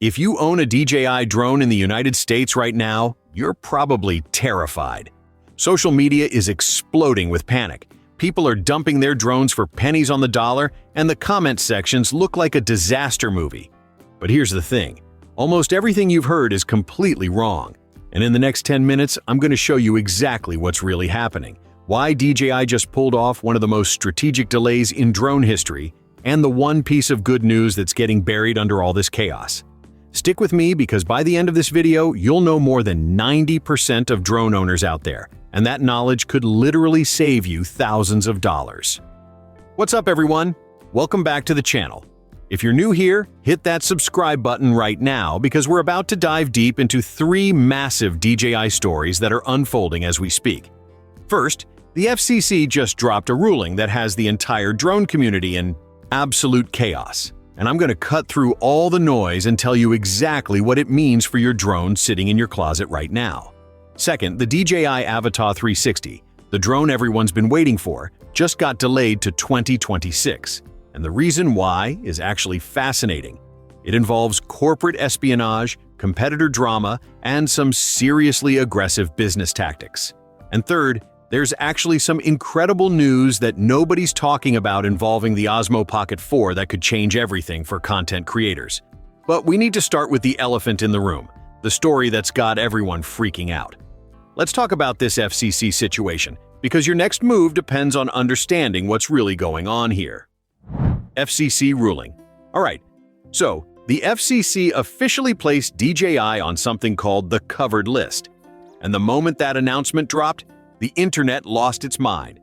If you own a DJI drone in the United States right now, you're probably terrified. Social media is exploding with panic. People are dumping their drones for pennies on the dollar, and the comment sections look like a disaster movie. But here's the thing. Almost everything you've heard is completely wrong. And in the next 10 minutes, I'm going to show you exactly what's really happening, why DJI just pulled off one of the most strategic delays in drone history, and the one piece of good news that's getting buried under all this chaos. Stick with me because by the end of this video, you'll know more than 90% of drone owners out there, and that knowledge could literally save you thousands of dollars. What's up, everyone? Welcome back to the channel. If you're new here, hit that subscribe button right now because we're about to dive deep into 3 massive DJI stories that are unfolding as we speak. First, the FCC just dropped a ruling that has the entire drone community in absolute chaos. And I'm going to cut through all the noise and tell you exactly what it means for your drone sitting in your closet right now. Second, the DJI Avata 360, the drone everyone's been waiting for, just got delayed to 2026. And the reason why is actually fascinating. It involves corporate espionage, competitor drama, and some seriously aggressive business tactics. And third, there's actually some incredible news that nobody's talking about involving the Osmo Pocket 4 that could change everything for content creators. But we need to start with the elephant in the room, the story that's got everyone freaking out. Let's talk about this FCC situation, because your next move depends on understanding what's really going on here. FCC ruling. Alright, so the FCC officially placed DJI on something called the covered list. And the moment that announcement dropped, the internet lost its mind.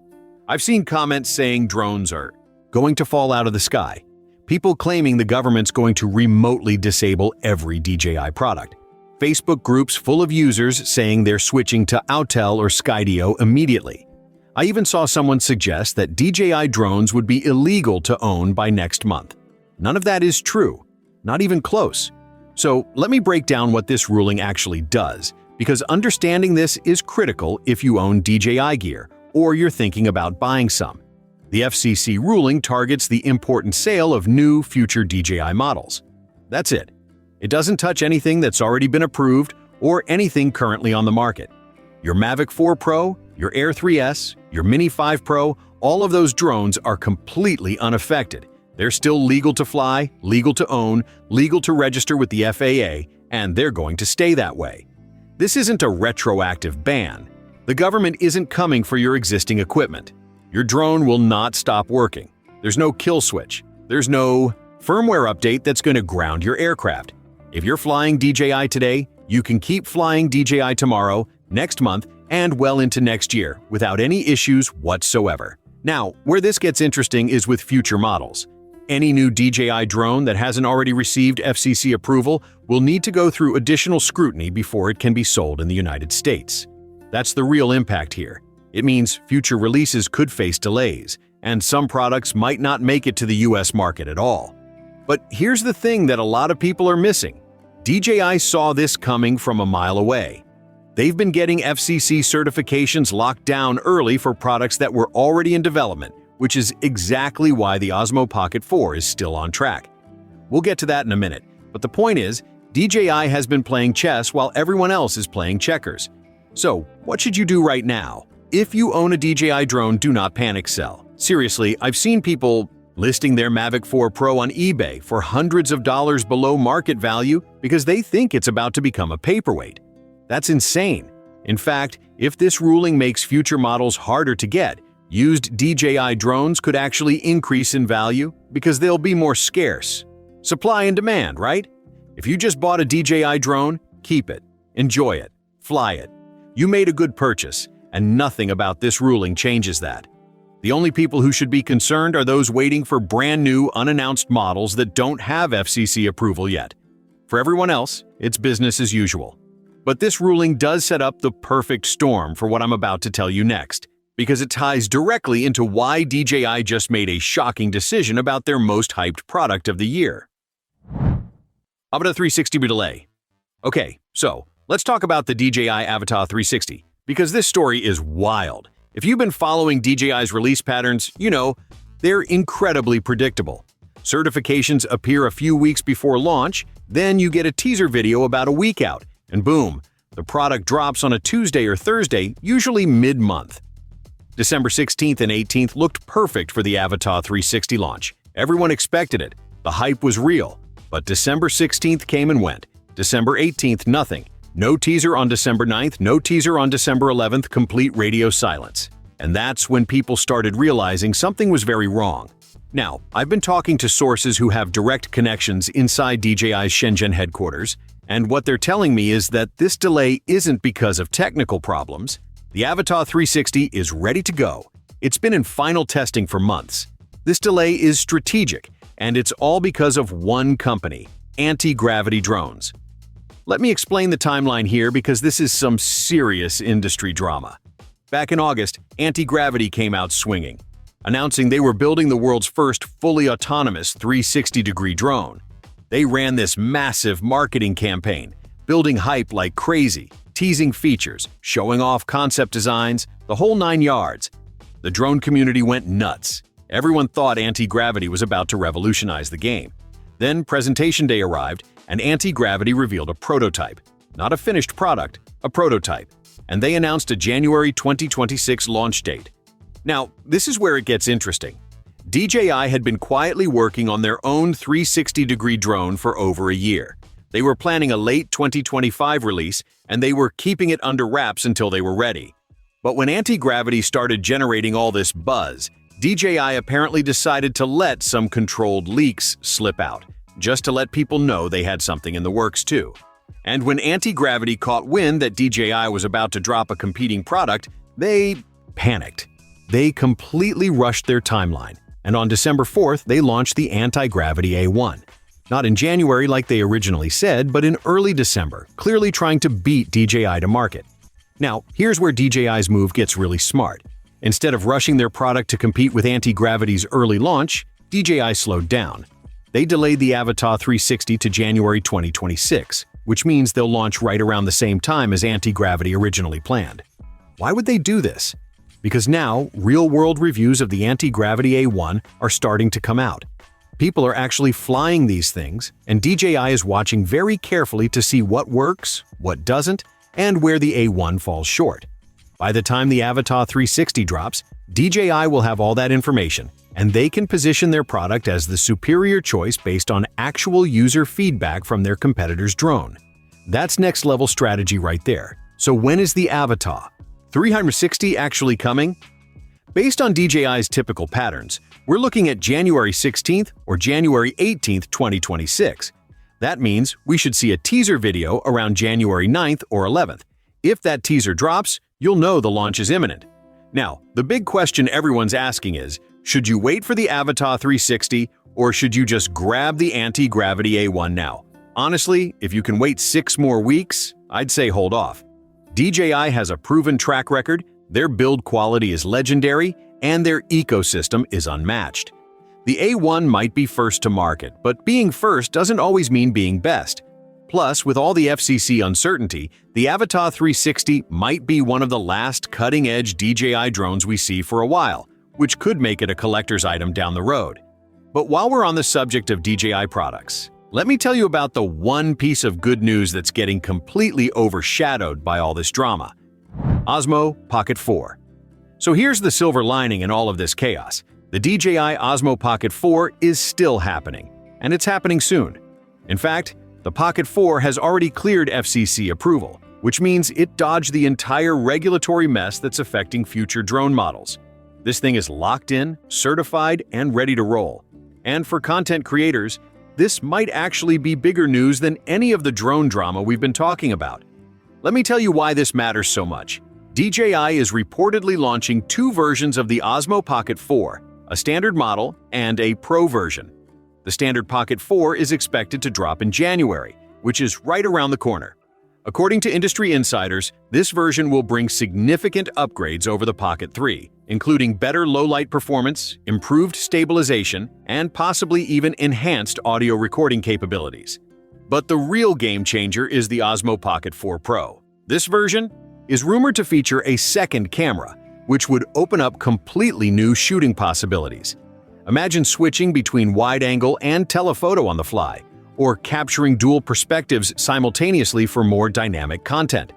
I've seen comments saying drones are going to fall out of the sky. People claiming the government's going to remotely disable every DJI product. Facebook groups full of users saying they're switching to Autel or Skydio immediately. I even saw someone suggest that DJI drones would be illegal to own by next month. None of that is true, not even close. So let me break down what this ruling actually does, because understanding this is critical if you own DJI gear or you're thinking about buying some. The FCC ruling targets the import and sale of new future DJI models. That's it. It doesn't touch anything that's already been approved or anything currently on the market. Your Mavic 4 Pro, your Air 3S, your Mini 5 Pro, all of those drones are completely unaffected. They're still legal to fly, legal to own, legal to register with the FAA, and they're going to stay that way. This isn't a retroactive ban. The government isn't coming for your existing equipment. Your drone will not stop working. There's no kill switch. There's no firmware update that's going to ground your aircraft. If you're flying DJI today, you can keep flying DJI tomorrow, next month, and well into next year without any issues whatsoever. Now, where this gets interesting is with future models. Any new DJI drone that hasn't already received FCC approval will need to go through additional scrutiny before it can be sold in the United States. That's the real impact here. It means future releases could face delays, and some products might not make it to the US market at all. But here's the thing that a lot of people are missing. DJI saw this coming from a mile away. They've been getting FCC certifications locked down early for products that were already in development, which is exactly why the Osmo Pocket 4 is still on track. We'll get to that in a minute, but the point is, DJI has been playing chess while everyone else is playing checkers. So, what should you do right now? If you own a DJI drone, do not panic sell. Seriously, I've seen people listing their Mavic 4 Pro on eBay for hundreds of dollars below market value because they think it's about to become a paperweight. That's insane. In fact, if this ruling makes future models harder to get, used DJI drones could actually increase in value because they'll be more scarce. Supply and demand, right? If you just bought a DJI drone, keep it, enjoy it, fly it. You made a good purchase, and nothing about this ruling changes that. The only people who should be concerned are those waiting for brand new, unannounced models that don't have FCC approval yet. For everyone else, it's business as usual. But this ruling does set up the perfect storm for what I'm about to tell you next, because it ties directly into why DJI just made a shocking decision about their most hyped product of the year. Avata 360 delay. Okay, so let's talk about the DJI Avata 360, because this story is wild. If you've been following DJI's release patterns, you know, they're incredibly predictable. Certifications appear a few weeks before launch, then you get a teaser video about a week out, and boom, the product drops on a Tuesday or Thursday, usually mid-month. December 16th and 18th looked perfect for the Avata 360 launch. Everyone expected it. The hype was real. But December 16th came and went. December 18th, nothing. No teaser on December 9th, no teaser on December 11th, complete radio silence. And that's when people started realizing something was very wrong. Now, I've been talking to sources who have direct connections inside DJI's Shenzhen headquarters, and what they're telling me is that this delay isn't because of technical problems. The Avata 360 is ready to go. It's been in final testing for months. This delay is strategic, and it's all because of one company, Anti-Gravity Drones. Let me explain the timeline here because this is some serious industry drama. Back in August, Anti-Gravity came out swinging, announcing they were building the world's first fully autonomous 360-degree drone. They ran this massive marketing campaign, building hype like crazy, teasing features, showing off concept designs, the whole 9 yards. The drone community went nuts. Everyone thought Anti-Gravity was about to revolutionize the game. Then presentation day arrived, and Anti-Gravity revealed a prototype. Not a finished product, a prototype. And they announced a January 2026 launch date. Now, this is where it gets interesting. DJI had been quietly working on their own 360-degree drone for over a year. They were planning a late 2025 release, and they were keeping it under wraps until they were ready. But when Anti-Gravity started generating all this buzz, DJI apparently decided to let some controlled leaks slip out, just to let people know they had something in the works too. And when Anti-Gravity caught wind that DJI was about to drop a competing product, they panicked. They completely rushed their timeline, and on December 4th, they launched the Anti-Gravity A1. Not in January like they originally said, but in early December, clearly trying to beat DJI to market. Now, here's where DJI's move gets really smart. Instead of rushing their product to compete with Anti-Gravity's early launch, DJI slowed down. They delayed the Avata 360 to January 2026, which means they'll launch right around the same time as Anti-Gravity originally planned. Why would they do this? Because now, real-world reviews of the Anti-Gravity A1 are starting to come out. People are actually flying these things, and DJI is watching very carefully to see what works, what doesn't, and where the A1 falls short. By the time the Avata 360 drops, DJI will have all that information, and they can position their product as the superior choice based on actual user feedback from their competitor's drone. That's next-level strategy right there. So when is the Avata 360 actually coming? Based on DJI's typical patterns, we're looking at January 16th or January 18th, 2026. That means we should see a teaser video around January 9th or 11th. If that teaser drops, you'll know the launch is imminent. Now, the big question everyone's asking is, should you wait for the Avata 360 or should you just grab the Anti-Gravity A1 now? Honestly, if you can wait 6 more weeks, I'd say hold off. DJI has a proven track record, their build quality is legendary, and their ecosystem is unmatched. The A1 might be first to market, but being first doesn't always mean being best. Plus, with all the FCC uncertainty, the Avata 360 might be one of the last cutting-edge DJI drones we see for a while, which could make it a collector's item down the road. But while we're on the subject of DJI products, let me tell you about the one piece of good news that's getting completely overshadowed by all this drama. Osmo Pocket 4. So here's the silver lining in all of this chaos. The DJI Osmo Pocket 4 is still happening, and it's happening soon. In fact, the Pocket 4 has already cleared FCC approval, which means it dodged the entire regulatory mess that's affecting future drone models. This thing is locked in, certified, and ready to roll. And for content creators, this might actually be bigger news than any of the drone drama we've been talking about. Let me tell you why this matters so much. DJI is reportedly launching 2 versions of the Osmo Pocket 4, a standard model and a Pro version. The standard Pocket 4 is expected to drop in January, which is right around the corner. According to industry insiders, this version will bring significant upgrades over the Pocket 3, including better low-light performance, improved stabilization, and possibly even enhanced audio recording capabilities. But the real game-changer is the Osmo Pocket 4 Pro. This version is rumored to feature a second camera, which would open up completely new shooting possibilities. Imagine switching between wide-angle and telephoto on the fly, or capturing dual perspectives simultaneously for more dynamic content.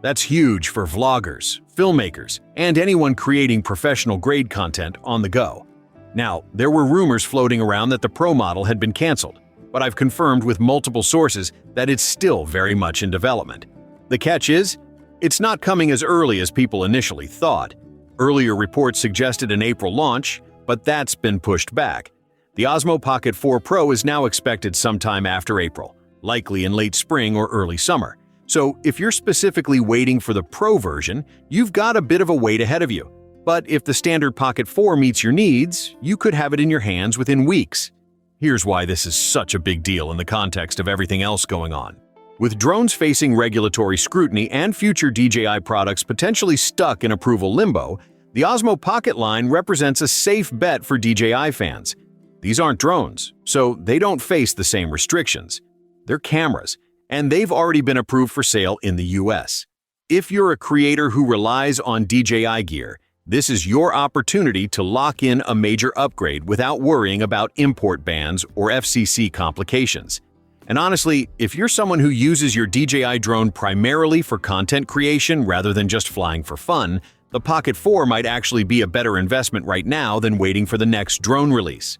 That's huge for vloggers, filmmakers, and anyone creating professional-grade content on the go. Now, there were rumors floating around that the Pro model had been canceled, but I've confirmed with multiple sources that it's still very much in development. The catch is, it's not coming as early as people initially thought. Earlier reports suggested an April launch, but that's been pushed back. The Osmo Pocket 4 Pro is now expected sometime after April, likely in late spring or early summer. So if you're specifically waiting for the Pro version, you've got a bit of a wait ahead of you. But if the standard Pocket 4 meets your needs, you could have it in your hands within weeks. Here's why this is such a big deal in the context of everything else going on. With drones facing regulatory scrutiny and future DJI products potentially stuck in approval limbo, the Osmo Pocket line represents a safe bet for DJI fans. These aren't drones, so they don't face the same restrictions. They're cameras, and they've already been approved for sale in the US. If you're a creator who relies on DJI gear, this is your opportunity to lock in a major upgrade without worrying about import bans or FCC complications. And honestly, if you're someone who uses your DJI drone primarily for content creation rather than just flying for fun, the Pocket 4 might actually be a better investment right now than waiting for the next drone release.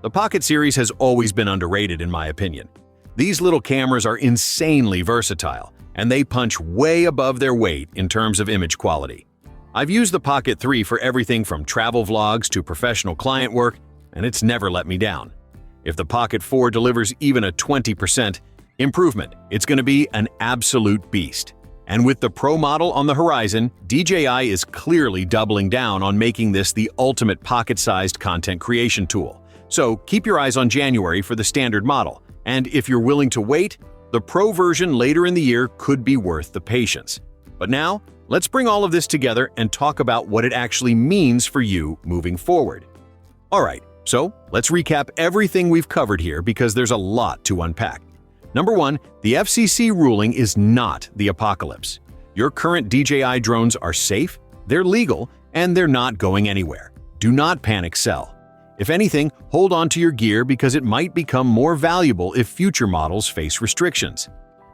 The Pocket series has always been underrated in my opinion. These little cameras are insanely versatile, and they punch way above their weight in terms of image quality. I've used the Pocket 3 for everything from travel vlogs to professional client work, and it's never let me down. If the Pocket 4 delivers even a 20% improvement, it's going to be an absolute beast. And with the Pro model on the horizon, DJI is clearly doubling down on making this the ultimate pocket-sized content creation tool. So keep your eyes on January for the standard model, and if you're willing to wait, the Pro version later in the year could be worth the patience. But now, let's bring all of this together and talk about what it actually means for you moving forward. Alright, so let's recap everything we've covered here because there's a lot to unpack. Number 1, the FCC ruling is not the apocalypse. Your current DJI drones are safe, they're legal, and they're not going anywhere. Do not panic sell. If anything, hold on to your gear because it might become more valuable if future models face restrictions.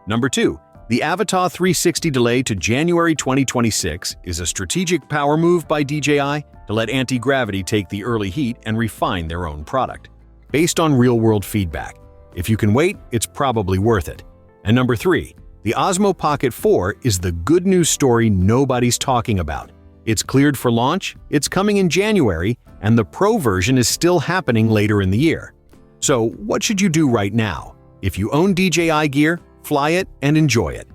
Number 2, the Avata 360 delay to January 2026 is a strategic power move by DJI to let Anti-Gravity take the early heat and refine their own product. Based on real-world feedback, if you can wait, it's probably worth it. And number 3, the Osmo Pocket 4 is the good news story nobody's talking about. It's cleared for launch, it's coming in January, and the Pro version is still happening later in the year. So what should you do right now? If you own DJI gear, fly it and enjoy it.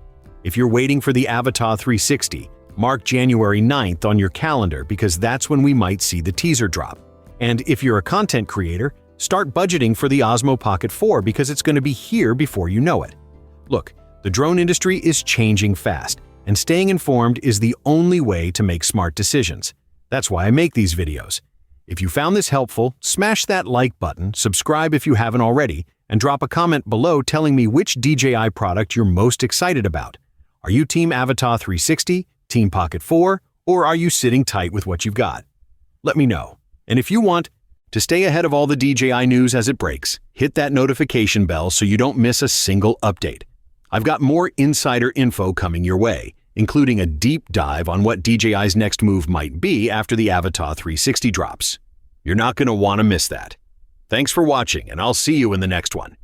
If you're waiting for the Avata 360, mark January 9th on your calendar because that's when we might see the teaser drop. And if you're a content creator, start budgeting for the Osmo Pocket 4 because it's going to be here before you know it. Look, the drone industry is changing fast, and staying informed is the only way to make smart decisions. That's why I make these videos. If you found this helpful, smash that like button, subscribe if you haven't already, and drop a comment below telling me which DJI product you're most excited about. Are you Team Avata 360, Team Pocket 4, or are you sitting tight with what you've got? Let me know. And if you want to stay ahead of all the DJI news as it breaks, hit that notification bell so you don't miss a single update. I've got more insider info coming your way, including a deep dive on what DJI's next move might be after the Avata 360 drops. You're not going to want to miss that. Thanks for watching, and I'll see you in the next one.